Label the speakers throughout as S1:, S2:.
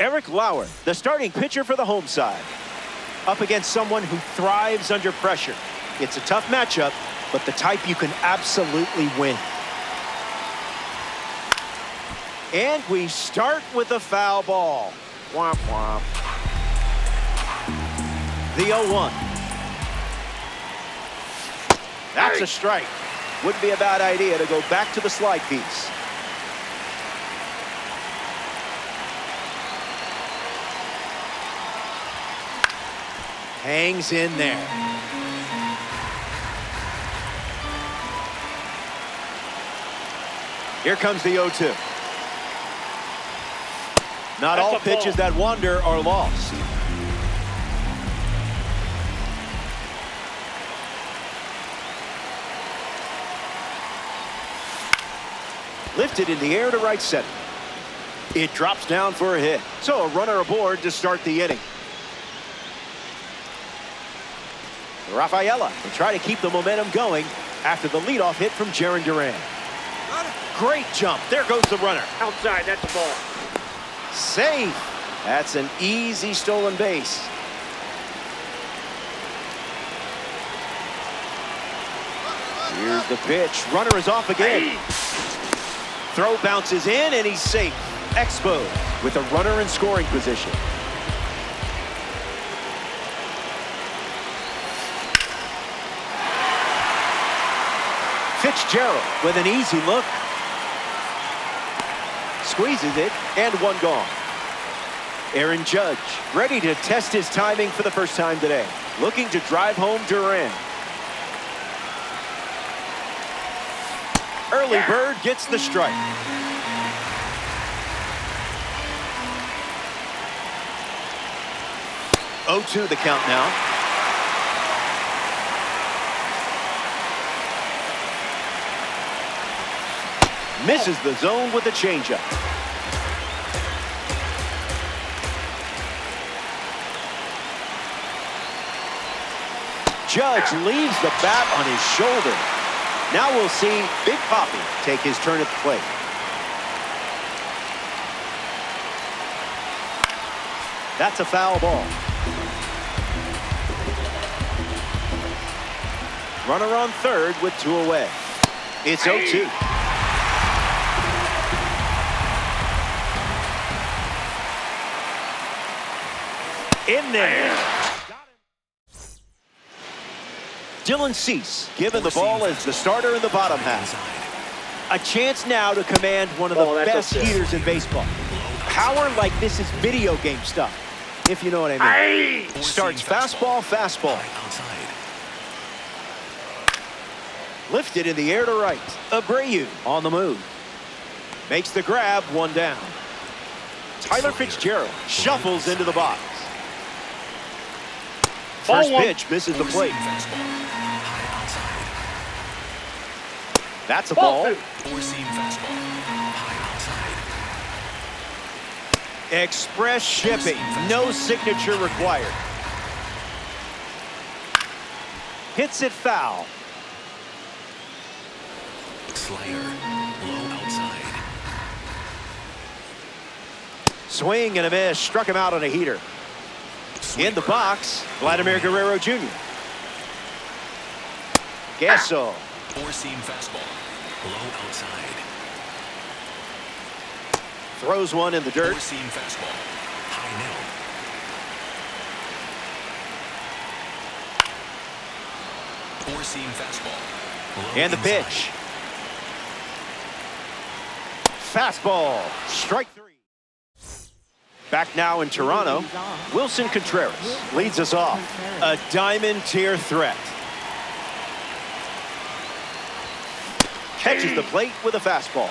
S1: Eric Lauer, the starting pitcher for the home side, up against someone who thrives under pressure. It's a tough matchup, but the type you can absolutely win. And we start with a foul ball. Womp womp. The 0-1. That's a strike. Wouldn't be a bad idea to go back to the slide piece. Hangs in there. Here comes the 0-2. Not all pitches that wander are lost. Lifted in the air to right center. It drops down for a hit. So a runner aboard to start the inning. Rafaela will try to keep the momentum going after the leadoff hit from Jarren Duran. Great jump. There goes the runner.
S2: Outside, that's a ball.
S1: Safe. That's an easy stolen base. Here's the pitch. Runner is off again. Throw bounces in, and he's safe. Expos with a runner in scoring position. Fitzgerald with an easy look. Squeezes it, and one gone. Aaron Judge ready to test his timing for the first time today. Looking to drive home Duran. Early bird gets the strike. Oh, 0-2 the count now. Misses the zone with a changeup. Judge leaves the bat on his shoulder. Now we'll see Big Poppy take his turn at the plate. That's a foul ball. Runner on third with 2 away. It's 0-2. In there. Dylan Cease given the ball as the starter in the bottom half. A chance now to command one of the best heaters in baseball. Power like this is video game stuff, if you know what I mean. Starts fastball, fastball. Lifted in the air to right. Abreu on the move. Makes the grab, 1 down. Tyler Fitzgerald shuffles into the box. First pitch misses the plate. That's a ball. Express shipping. No signature required. Hits it foul.
S3: Slider, low outside.
S1: Swing and a miss. Struck him out on a heater. In the box, Vladimir Guerrero Jr. Gesso.
S3: Four-seam fastball, low outside.
S1: Throws one in the dirt.
S3: Four-seam fastball, high middle. Four-seam fastball, low
S1: and the
S3: inside.
S1: pitch. Fastball. Strike 3. Back now in Toronto, Wilson Contreras leads us off. A diamond tier threat. Catches the plate with a fastball.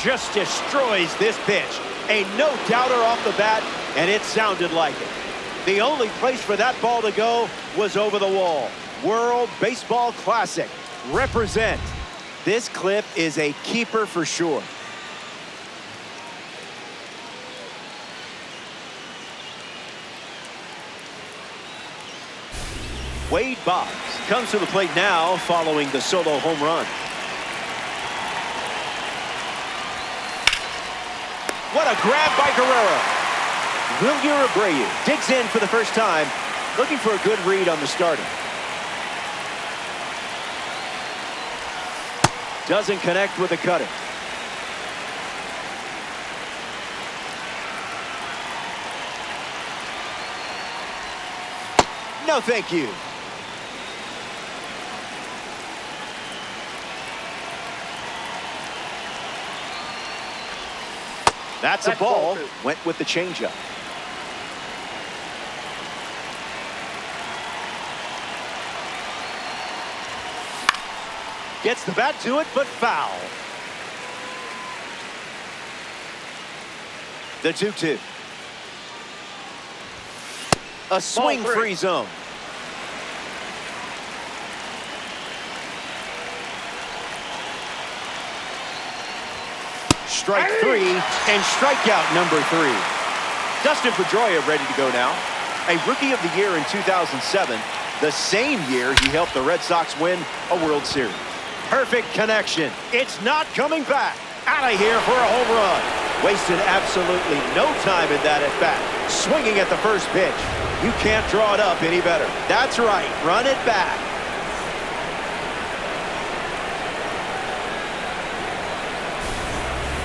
S1: Just destroys this pitch. A no-doubter off the bat, and it sounded like it. The only place for that ball to go was over the wall. World Baseball Classic. Represent. This clip is a keeper for sure. Wade Boggs comes to the plate now following the solo home run. What a grab by Guerrero. Wilyer Abreu digs in for the first time, looking for a good read on the starter. Doesn't connect with the cutter. No, thank you. That's a ball. Went with the changeup. Gets the bat to it, but foul. The 2-2. A swing-free zone. Strike 3 and strikeout number 3. Dustin Pedroia ready to go now. A Rookie of the Year in 2007, the same year he helped the Red Sox win a World Series. Perfect connection. It's not coming back. Out of here for a home run. Wasted absolutely no time in that at bat. Swinging at the first pitch. You can't draw it up any better. That's right. Run it back.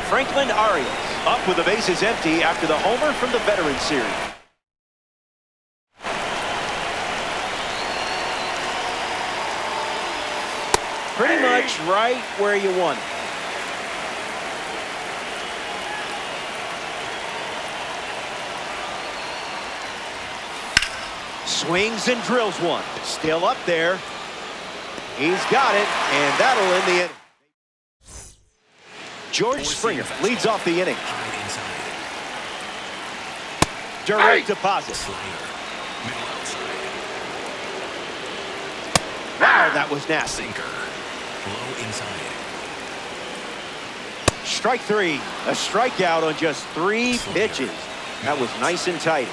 S1: Franklin Arias up with the bases empty after the homer from the Veterans Series. Pretty much right where you want it. Swings and drills one. Still up there. He's got it, and that'll end the inning. George Springer leads off the inning. Direct deposit. Wow, that was nasty.
S3: Low inside.
S1: Strike 3. A strikeout on just 3 pitches. That was nice and tight.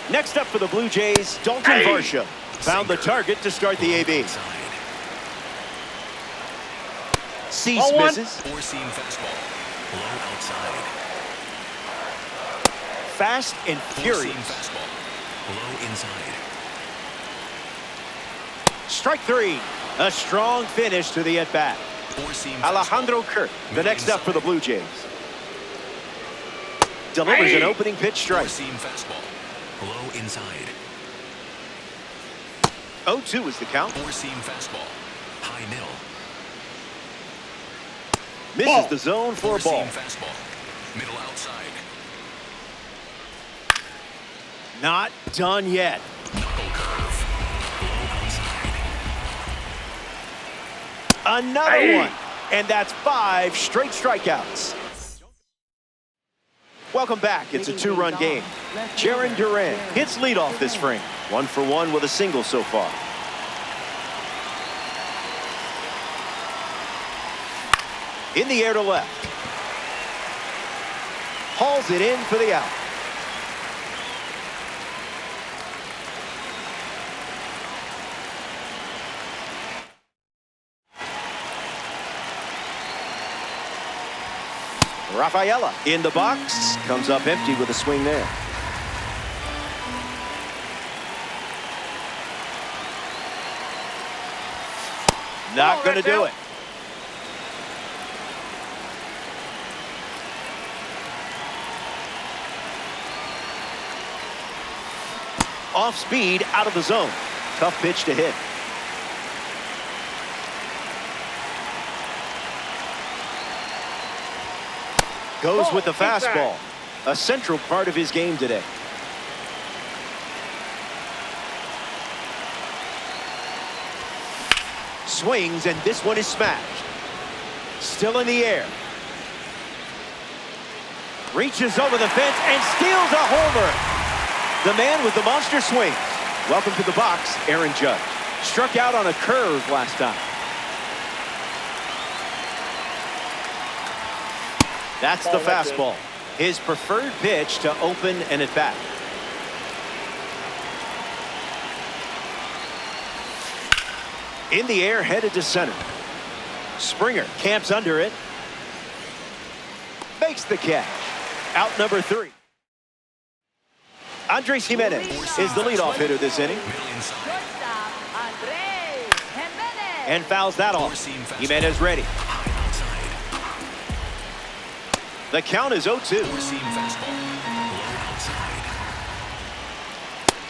S1: Next up for the Blue Jays, Dalton Varsho found the target to start the AB. Cease misses.
S3: Four-seam fastball. Low outside.
S1: Fast and furious.
S3: Fastball. Low inside.
S1: Strike 3. A strong finish to the at-bat. Alejandro Kirk, the next up for the Blue Jays. Delivers an opening pitch strike.
S3: Four-seam fastball. Low inside.
S1: 0-2 is the count.
S3: Four-seam fastball. High middle.
S1: Misses the zone for a ball.
S3: Fastball. Middle outside.
S1: Not done yet.
S3: Knuckle curve. Low outside.
S1: Another one. And that's 5 straight strikeouts. Welcome back. It's a 2-run game. Jarren Duran hits leadoff this frame. 1 for 1 with a single so far. In the air to left. Hauls it in for the out. Rafaela in the box. Comes up empty with a swing there. Not going to do it. Off speed, out of the zone. Tough pitch to hit. Goes with the fastball. A central part of his game today. Swings, and this one is smashed. Still in the air. Reaches over the fence and steals a homer. The man with the monster swings. Welcome to the box, Aaron Judge. Struck out on a curve last time. That's the fastball. His preferred pitch to open an at-bat. In the air, headed to center. Springer camps under it. Makes the catch. Out number 3. Andres Jimenez is the leadoff hitter this inning.
S3: Middle inside.
S1: And fouls that off. Jimenez ready.
S3: High outside.
S1: The count is 0-2.
S3: Four-seam fastball. Low outside.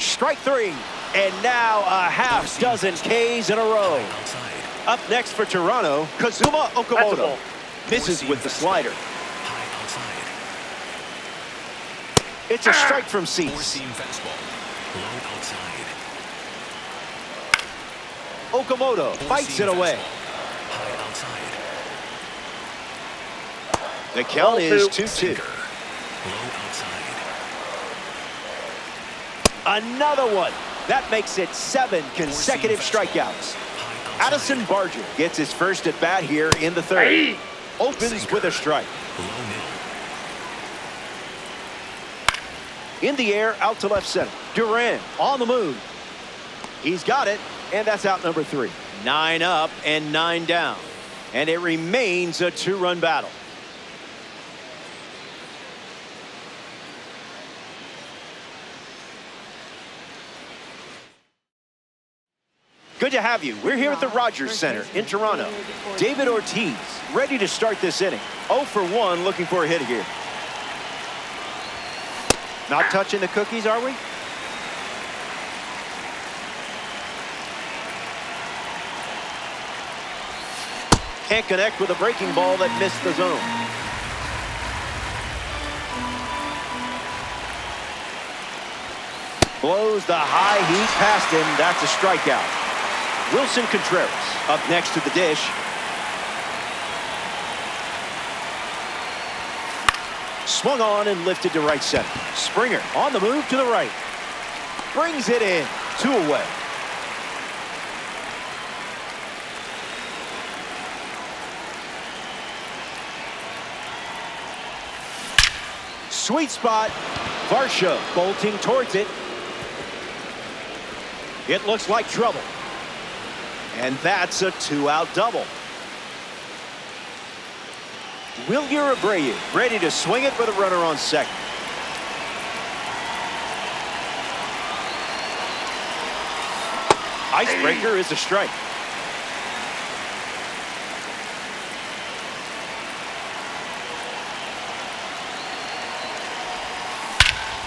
S1: Strike 3. And now a half dozen Ks in a row.
S3: Outside.
S1: Up next for Toronto, Kazuma Okamoto. Misses with the slider.
S3: High outside.
S1: It's a strike from Cease.
S3: Four-seam fastball. Low outside.
S1: Okamoto fights it away.
S3: High outside.
S1: The count is 2-2.
S3: Sinker. Low outside.
S1: Another one. That makes it 7 consecutive strikeouts.
S3: High outside.
S1: Addison Barger gets his first at bat here in the 3rd. Opens with a strike.
S3: Low middle.
S1: In the air, out to left center. Duran on the move. He's got it, and that's out number 3. 9 up and 9 down. And it remains a 2-run battle. Good to have you. We're here at the Rogers Center in Toronto. David Ortiz ready to start this inning. 0 for 1, looking for a hit here. Not touching the cookies, are we? Can't connect with a breaking ball that missed the zone. Blows the high heat past him. That's a strikeout. Wilson Contreras up next to the dish. Swung on and lifted to right center. Springer on the move to the right. Brings it in. 2 away. Sweet spot. Varsho bolting towards it. It looks like trouble. And that's a 2-out double. Wilyer Abreu ready to swing it with a runner on second. Icebreaker is a strike.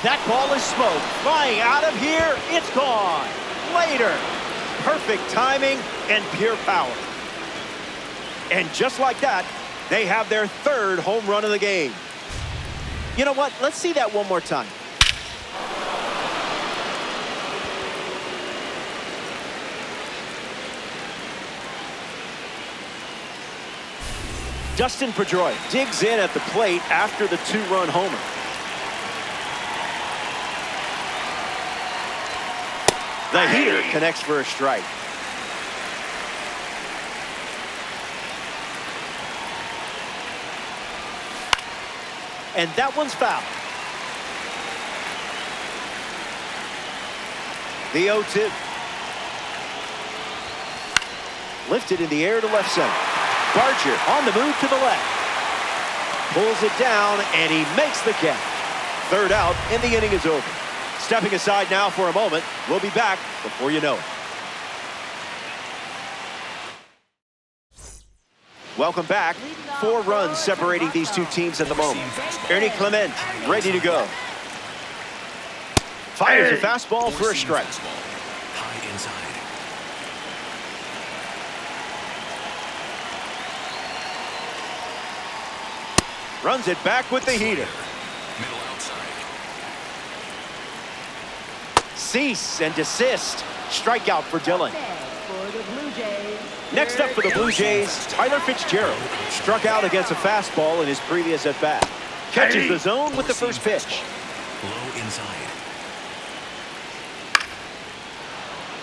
S1: That ball is smoke. Flying out of here. It's gone. Later. Perfect timing and pure power. And just like that, they have their 3rd home run of the game. You know what? Let's see that one more time. Dustin Pedroia digs in at the plate after the 2-run homer. The heater connects for a strike. And that one's foul. The 0-2. Lifted in the air to left center. Barger on the move to the left. Pulls it down, and he makes the catch. 3rd out, and the inning is over. Stepping aside now for a moment. We'll be back before you know it. Welcome back. 4 runs separating these two teams at the moment. Ernie Clement ready to go. Fires a fastball for a strike.
S3: High inside.
S1: Runs it back with the heater.
S3: Middle outside.
S1: Cease and desist. Strikeout for Dillon. Next up for the Blue Jays, Tyler Fitzgerald struck out against a fastball in his previous at-bat. Catches the zone with the first pitch.
S3: Low inside.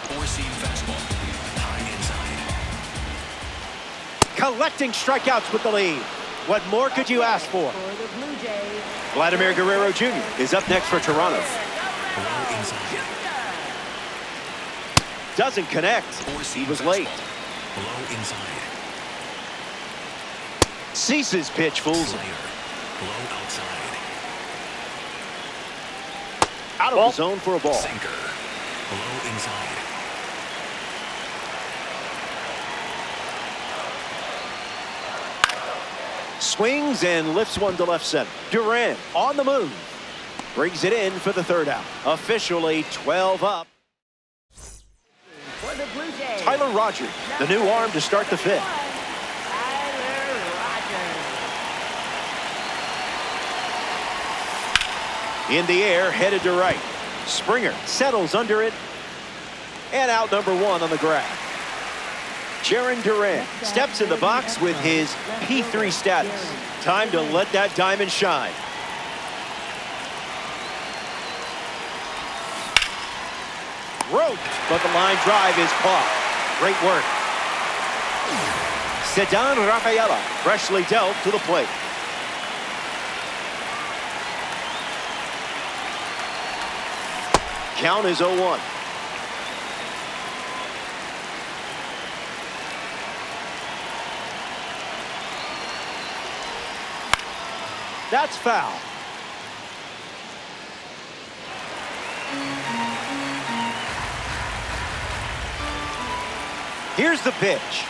S3: Four-seam fastball. High inside.
S1: Collecting strikeouts with the lead. What more could you ask for? Vladimir Guerrero Jr. is up next for Toronto.
S3: Low inside.
S1: Doesn't connect. He was late.
S3: Low inside.
S1: Ceases pitch, fools.
S3: Slayer. Low outside.
S1: Out of the zone for a ball.
S3: Sinker. Low inside.
S1: Swings and lifts one to left center. Durant on the move. Brings it in for the third out. Officially 12 up.
S2: For the Blue Jays,
S1: Tyler Rogers, the new arm to start the fifth.
S2: Tyler Rogers.
S1: In the air, headed to right. Springer settles under it. And out number one on the grab. Jaron Durant steps in the box with his P3 status. Time to let that diamond shine. Roped, but the line drive is caught. Great work. Ceddanne Rafaela freshly dealt to the plate. Count is 0-1. That's foul. Here's the pitch.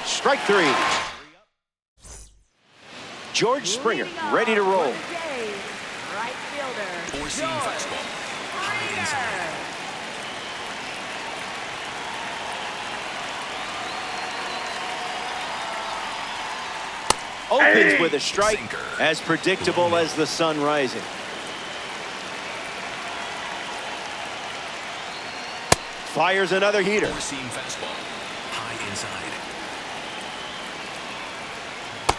S1: Strike three. George Springer ready to roll.
S2: For the Jays, right fielder,
S3: Four-seam fastball. High inside.
S1: Opens with a strike,
S3: Sinker.
S1: as predictable as the sun rising. Fires another heater.
S3: Four-seam fastball. High inside.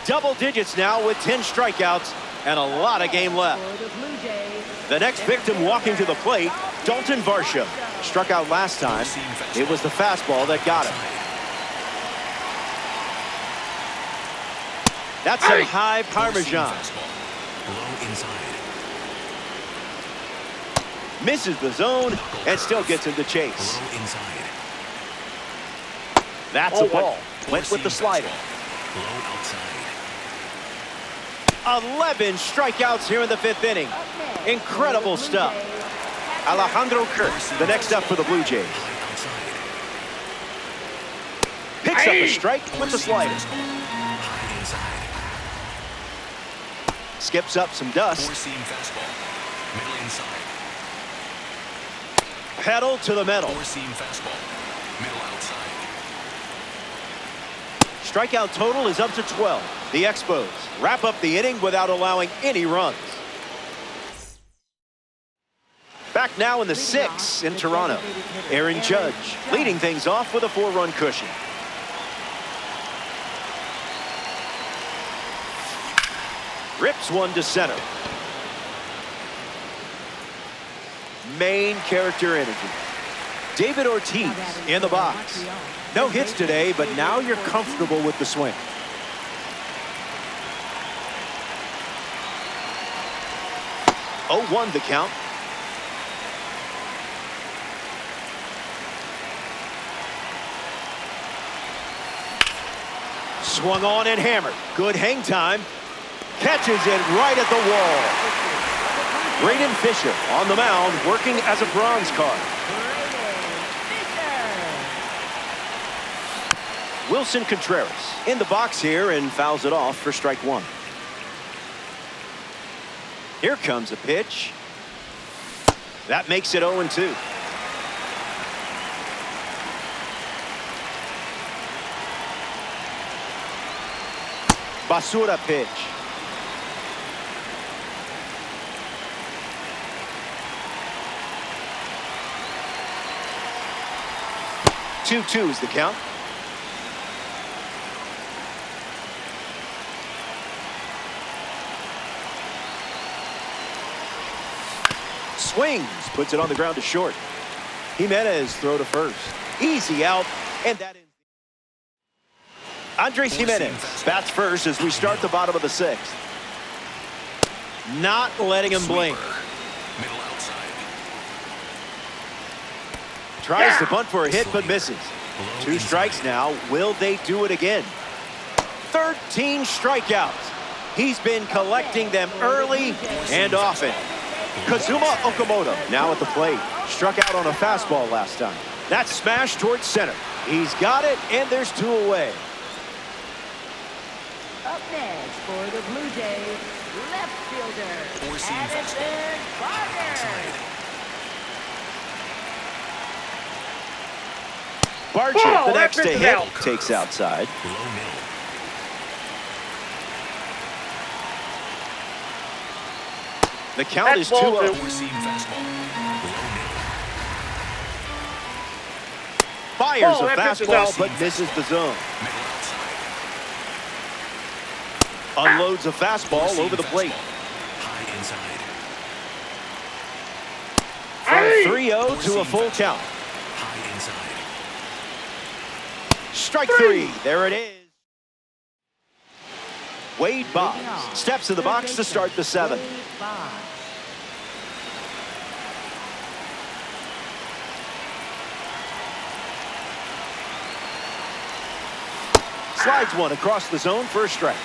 S1: Double digits now with 10 strikeouts and a lot of game left.
S2: For the Blue Jays,
S1: The next victim walking to the plate, Dalton Varsho. Struck out last time. It was the fastball that got him. That's a high Parmesan.
S3: Low inside.
S1: Misses the zone and still gets him to chase.
S3: Low inside.
S1: That's a ball. Went with the slider.
S3: Low outside.
S1: 11 strikeouts here in the fifth inning.
S2: up next,
S1: Incredible
S2: for the Blue
S1: stuff.
S2: Jays,
S1: Alejandro Kirk, the next up for the Blue Jays.
S3: High outside.
S1: Picks up a strike with the slider.
S3: High inside.
S1: Skips up some dust.
S3: Four-seam fastball. Middle inside.
S1: Pedal to the metal.
S3: Four-seam fastball. Middle outside.
S1: Strikeout total is up to 12. The Expos wrap up the inning without allowing any runs. Back now in the sixth in Toronto. Aaron Judge leading things off with a 4-run cushion. Rips one to center. Main character energy. David Ortiz in the box. No hits today, but now you're comfortable with the swing. Oh, 1 the count. Swung on and hammered. Good hang time. Catches it right at the wall. Braden Fisher on the mound, working as a bronze card. Wilson Contreras in the box here and fouls it off for strike one. Here comes a pitch. That makes it 0-2. Basura pitch. Two is the count. Swings, puts it on the ground to short. Jimenez throw to first. Easy out, and that is Andres Jimenez bats first as we start the bottom of the sixth. Not letting him blink.
S3: Middle outside.
S1: Tries to bunt for a hit, but misses. Two strikes now. Will they do it again? 13 strikeouts. He's been collecting them early and often. Kazuma Okamoto now at the plate. Struck out on a fastball last time. That smash towards center. He's got it, and there's two away.
S2: Up next for the Blue Jays, left fielder, Addison Barger.
S1: Barger, the next to hit, takes outside. The count is 2-0. Fires a fastball, but misses the zone. Unloads a fastball over the plate. From 3-0 to a full count. Strike three. There it is. Wade Boggs steps in the box to start the seventh. Slides one across the zone for a strike.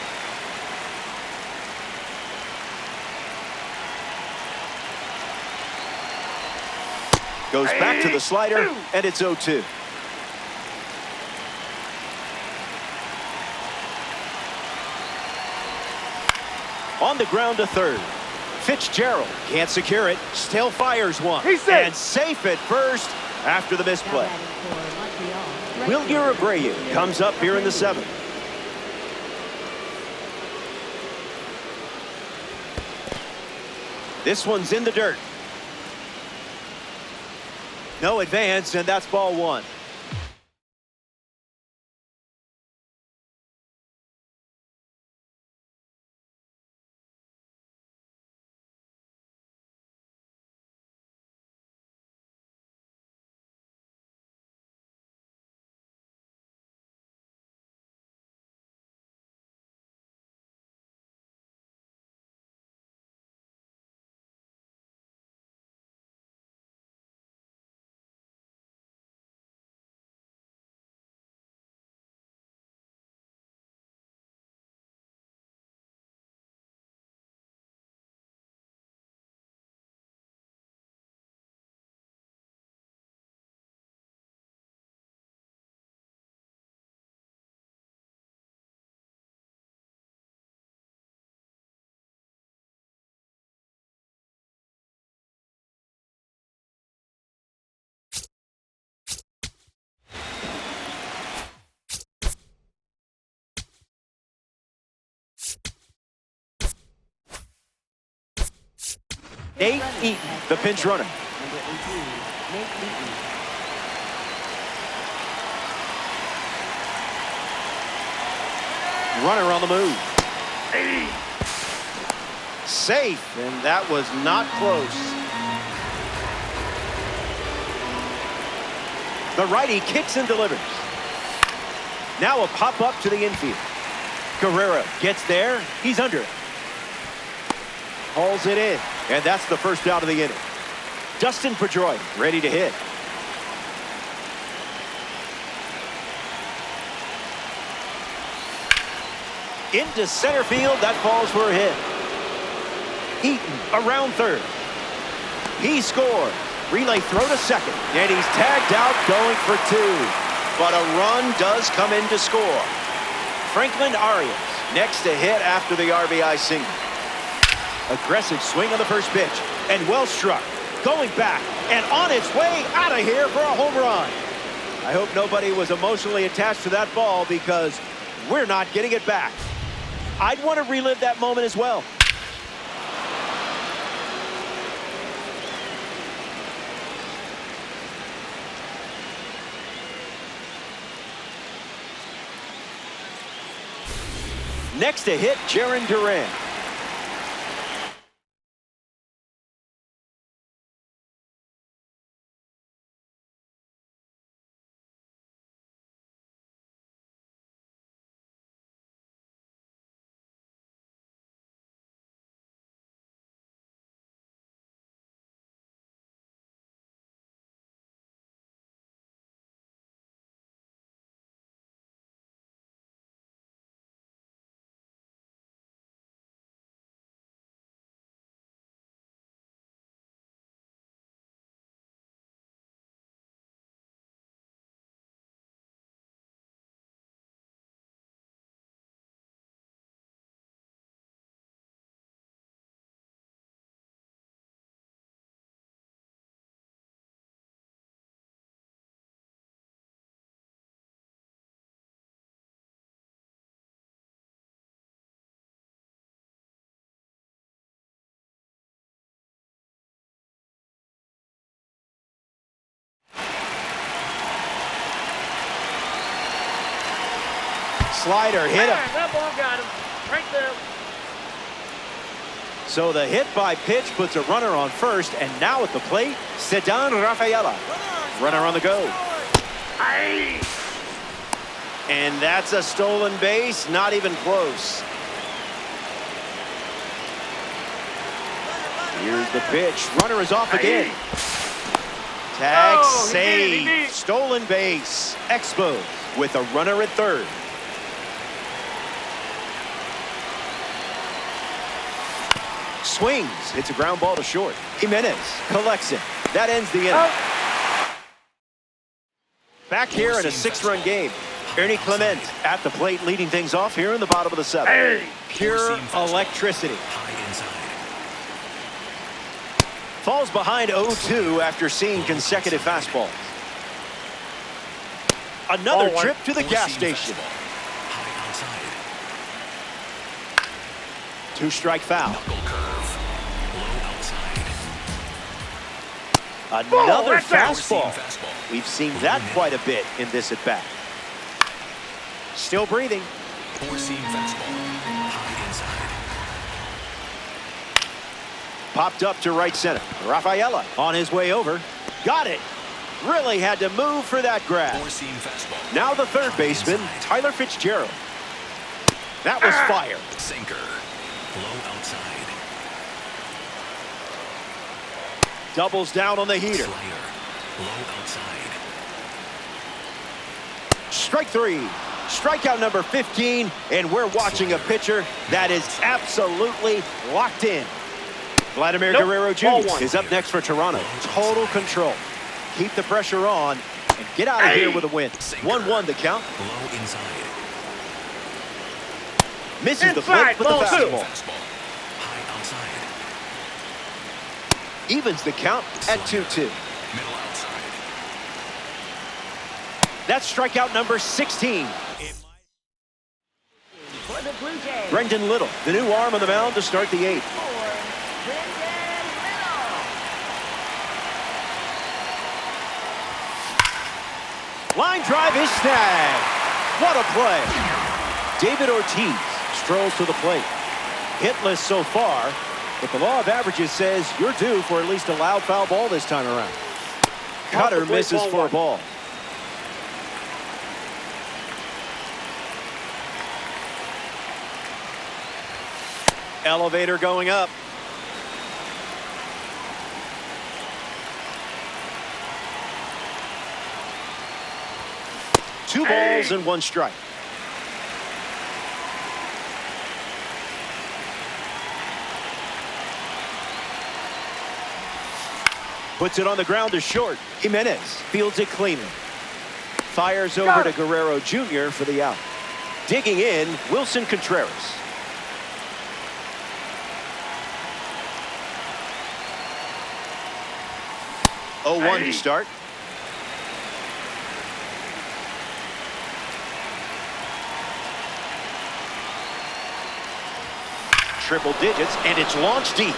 S1: Goes back to the slider, and it's 0-2. On the ground to third. Fitzgerald can't secure it. Still fires one. And safe at first after the misplay. Will Abreu comes up here in the seventh. This one's in the dirt. No advance, and that's ball one. Nate Eaton, the pinch runner.
S2: Number 18, Nate Eaton.
S1: Runner on the move. Safe, and that was not close. The righty kicks and delivers. Now a pop-up to the infield. Guerrero gets there. He's under it. Hauls it in, and that's the first out of the inning. Dustin Pedroia ready to hit. Into center field, that falls for a hit. Eaton around third. He scores. Relay throw to second, and he's tagged out going for two. But a run does come in to score. Franklin Arias next to hit after the RBI single. Aggressive swing on the first pitch, and well struck. Going back, and on its way out of here for a home run. I hope nobody was emotionally attached to that ball because we're not getting it back. I'd want to relive that moment as well. Next to hit, Jarren Duran. slider hit him.
S4: That ball got him. Right there.
S1: So the hit by pitch puts a runner on first, and now at the plate, Cedar Rafaela. Runner on the go.
S4: Aye.
S1: And that's a stolen base, not even close. Here's the pitch. Runner is off again. Tag
S4: Oh,
S1: save.
S4: he did.
S1: Stolen base. Expos with a runner at third. Swings. Hits a ground ball to short. Jimenez collects it. That ends the inning. Back here in a 6-run game. Ernie Clement at the plate, leading things off here in the bottom of the 7th.
S4: Hey.
S1: Pure electricity.
S3: High inside.
S1: Falls behind 0-2 after seeing consecutive fastballs. Another
S4: Ball
S1: trip
S4: one.
S1: to the gas
S3: Four-seam
S1: station.
S3: fastball. High outside.
S1: 2-strike foul.
S3: Knuckle curve. Low outside.
S1: Another
S4: that's out.
S1: fastball.
S3: Four-seam fastball.
S1: We've seen that quite a bit in this at-bat. Still breathing.
S3: Four-seam fastball. High inside.
S1: Popped up to right center. Rafaela on his way over. Got it. Really had to move for that grab.
S3: Four-seam fastball.
S1: Now the third baseman, Tyler Fitzgerald. That was fire.
S3: Sinker. Low outside.
S1: Doubles down on the heater.
S3: Slider. Low outside.
S1: Strike 3. Strikeout number 15, and we're watching a pitcher that is absolutely locked in. Vladimir
S4: Nope.
S1: Guerrero
S4: Ball
S1: Jr.
S4: one.
S1: is up next for Toronto. Total control. Keep the pressure on and get out of here with a win. 1-1 the count.
S3: Low inside.
S1: Misses the
S4: Inside,
S1: flip with the
S4: ball two.
S1: fastball.
S3: Fastball. High outside.
S1: Evens the count at 2-2.
S3: Middle outside.
S2: That's
S1: strikeout number 16.
S2: for the Blue Jays.
S1: Brendan Little, the new arm on the mound to start the 8th.
S2: For Brendan Little.
S1: Line drive is snagged. What a play. David Ortiz strolls to the plate. Hitless so far, but the law of averages says you're due for at least a loud foul ball this time around. Cutter misses for a ball. Elevator going up. Two balls and 1 strike. Puts it on the ground to short. Jimenez fields it cleanly. Fires over to Guerrero Jr. for the out. Digging in, Wilson Contreras. Oh, 1 to start. Triple digits, and it's launched deep.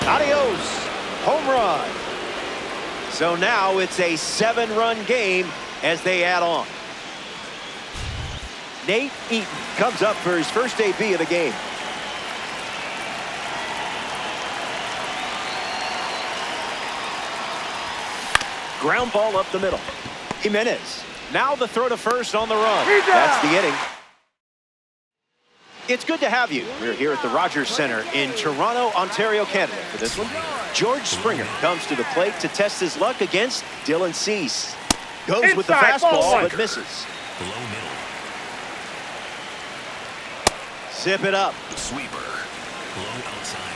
S1: Adios. Home run. So now it's a 7-run game as they add on. Nate Eaton comes up for his first AB of the game. Ground ball up the middle. Jimenez. Now the throw to first on the run. That's the inning. It's good to have you. We're here at the Rogers Center in Toronto, Ontario, Canada for this one. George Springer comes to the plate to test his luck against Dylan Cease. Goes with the fastball, but misses.
S3: Low middle.
S1: Zip it up.
S3: Sweeper. Low outside.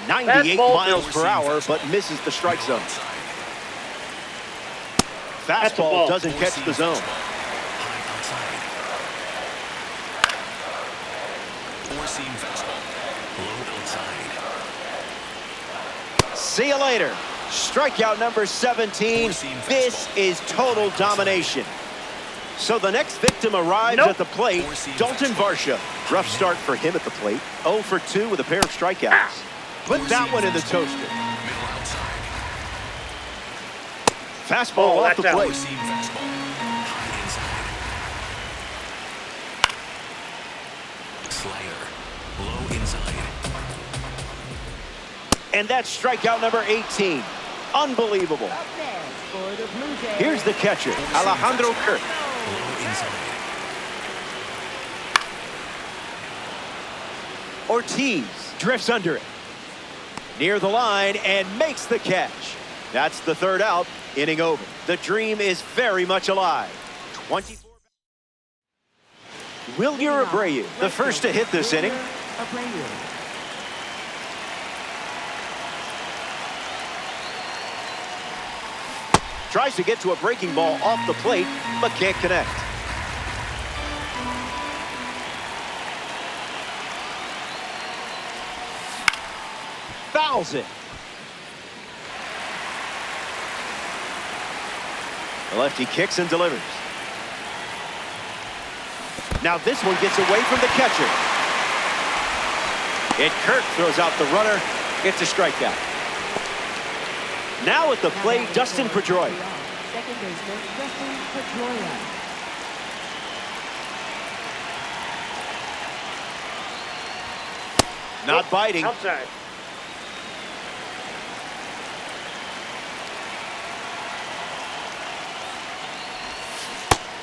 S1: '98
S4: Fastball.
S1: miles per hour, but misses the strike zone. Fastball doesn't catch the zone.
S3: High outside. Four-seam fastball. Low outside.
S1: See you later. Strikeout number 17. This is total domination. So the next victim arrives at the plate, Dalton Varsha. Rough start for him at the plate. 0 for 2 with a pair of strikeouts. Put that one in the toaster.
S3: Middle outside.
S1: Fastball off the
S4: that's out.
S1: plate.
S3: Four-seam fastball. High inside. Slider. Low inside.
S1: And that's strikeout number 18. Unbelievable.
S2: Up next for the Blue Jays.
S1: Here's the catcher, Alejandro Kirk.
S3: Low inside.
S1: Ortiz drifts under it. Near the line and makes the catch. That's the third out, inning over. The dream is very much alive. 24. Wilyer Abreu, the first to hit this inning.
S2: Abreu.
S1: Tries to get to a breaking ball off the plate, but can't connect. Fouls it. The lefty kicks and delivers. Now this one gets away from the catcher. And Kirk throws out the runner. Gets a strikeout. Now at the plate, Dustin Pedroia.
S2: Second baseman, Dustin Pedroia.
S1: Not biting.
S4: Outside.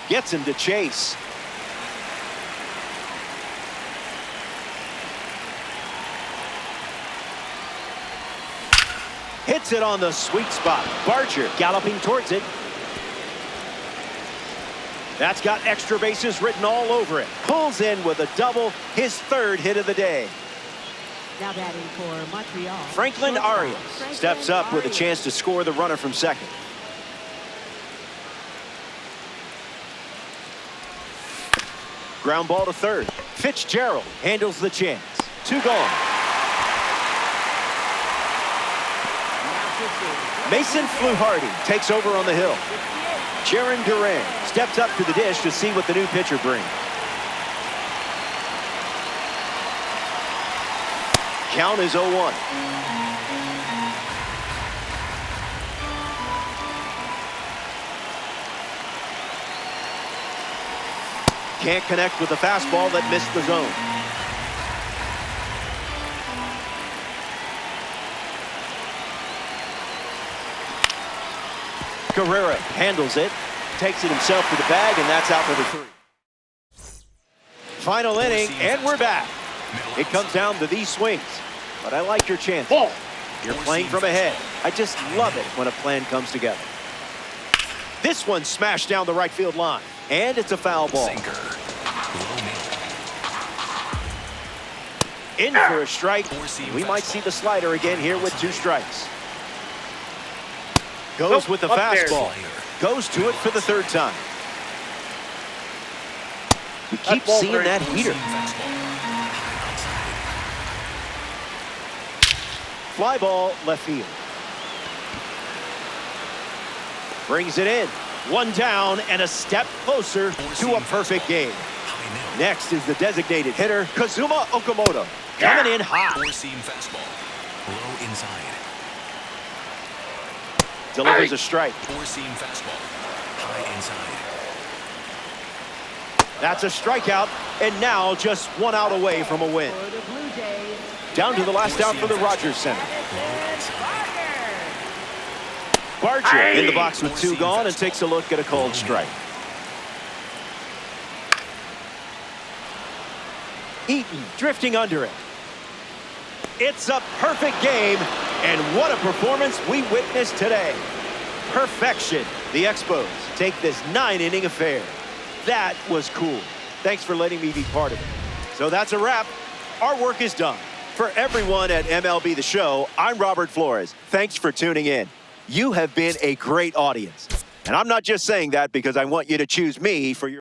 S1: Gets him to chase. Hits it on the sweet spot. Barger galloping towards it. That's got extra bases written all over it. Pulls in with a double, his third hit of the day.
S2: Now batting for Montreal.
S1: Franklin Arias steps up with a chance to score the runner from second. Ground ball to third. Fitzgerald handles the chance. 2 gone. Mason Fluharty takes over on the hill. Jaron Duran steps up to the dish to see what the new pitcher brings. Count is 0-1. Can't connect with the fastball that missed the zone. Guerrero handles it, takes it himself to the bag, and that's out number 3. Final inning, and we're back. It comes down to these swings, but I like your chance.
S4: Ball.
S1: You're playing from ahead. I just love it when a plan comes together. This one smashed down the right field line, and it's a foul ball.
S3: Sinker. Low middle.
S1: In for a strike. We might see the slider again here with 2 strikes. Goes with the
S4: Up there.
S1: fastball. Goes to it for the 3rd time. We keep
S4: That ball
S1: seeing
S4: break.
S1: that heater. Fly ball left field. Brings it in. 1 down and a step closer to a perfect game. Next is the designated hitter, Kazuma Okamoto. Coming in hot.
S3: Four-seam fastball. Low inside.
S1: Delivers a strike.
S3: Four-seam fastball. High inside.
S1: That's a strikeout, and now just 1 out away from a win.
S2: For the Blue Jays.
S1: Down to the last out for the Rogers Center.
S3: Low outside.
S1: Barger in the box with 2 gone and takes a look at a cold strike. Eaton drifting under it. It's a perfect game, and what a performance we witnessed today. Perfection. The Expos take this 9-inning affair. That was cool. Thanks for letting me be part of it. So that's a wrap. Our work is done. For everyone at MLB The Show, I'm Robert Flores. Thanks for tuning in. You have been a great audience. And I'm not just saying that because I want you to choose me for your